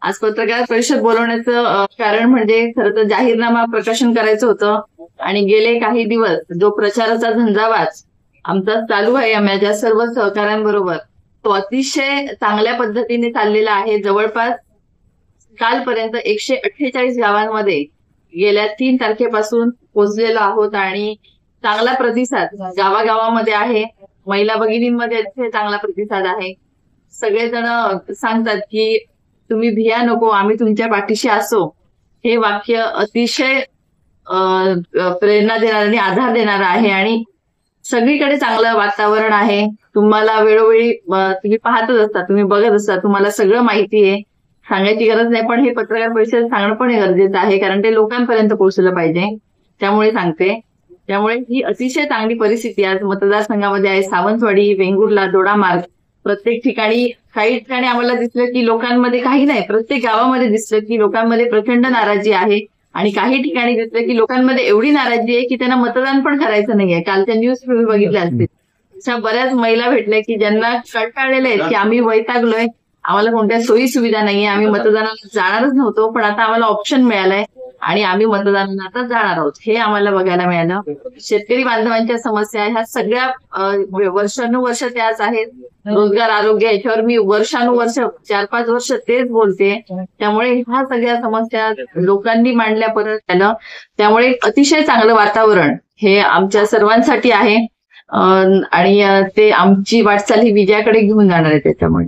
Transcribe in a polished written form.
आज पत्रकार परिषद बोलवण्याचं कारण म्हणजे खरं तर जाहीरनामा प्रकाशन करायचं होतं आणि गेले काही दिवस जो प्रचाराचा झंझावात आमचा चालू आहे माझ्या सर्व सहकाऱ्यांबरोबर तो अतिशय चांगल्या पद्धतीने चाललेला आहे. जवळपास कालपर्यंत 148 गावांमध्ये गेल्या 3 तारखेपासून पोहोचलेलो आहोत आणि चांगला प्रतिसाद गावागावामध्ये आहे. महिला भगिनींमध्ये अतिशय चांगला प्रतिसाद आहे. सगळेजण सांगतात की तुम्ही भिया नको, आम्ही तुमच्या पाठीशी असो. हे वाक्य अतिशय प्रेरणा देणारं आणि आधार देणारं आहे आणि सगळीकडे चांगलं वातावरण आहे. तुम्हाला वेळोवेळी तुम्ही पाहतच असता, तुम्ही बघत असता, तुम्हाला सगळं माहिती आहे. सांगायची गरज नाही, पण हे पत्रकार परिषद सांगणं पण गरजेचं आहे कारण ते लोकांपर्यंत पोहोचलं पाहिजे. त्यामुळे सांगते. त्यामुळे ही अतिशय चांगली परिस्थिती आज मतदारसंघामध्ये आहे. सावंतवाडी, वेंगुर्ला, दोडामार्ग प्रत्येक ठिकाणी, काही ठिकाणी आम्हाला दिसलं की लोकांमध्ये काही नाही, प्रत्येक गावामध्ये दिसलं की लोकांमध्ये प्रचंड नाराजी आहे आणि काही ठिकाणी दिसलं की लोकांमध्ये एवढी नाराजी आहे की त्यांना मतदान पण करायचं नाहीये. कालच्या न्यूज तुम्ही बघितल्या असतील. अशा बऱ्याच महिला भेटल्या की ज्यांना कंटाळलेल्या आहेत की आम्ही वैतागलोय, आम्हाला कोणत्या सोयी सुविधा नाहीये, आम्ही मतदानाला जाणारच नव्हतो, पण आता आम्हाला ऑप्शन मिळालाय आणि आम्ही मतदानाला आता जाणार आहोत. हे आम्हाला बघायला मिळालं. शेतकरी बांधवांच्या समस्या ह्या सगळ्या वर्षानुवर्ष त्याच आहेत. रोजगार, आरोग्य याच्यावर मी वर्षानुवर्ष 4-5 वर्ष तेच बोलते. त्यामुळे ह्या सगळ्या समस्या लोकांनी मांडल्या परत त्यानं. त्यामुळे अतिशय चांगलं वातावरण हे आमच्या सर्वांसाठी आहे आणि ते आमची वाटचाल ही विजयाकडे घेऊन जाणार आहे त्याच्यामुळे.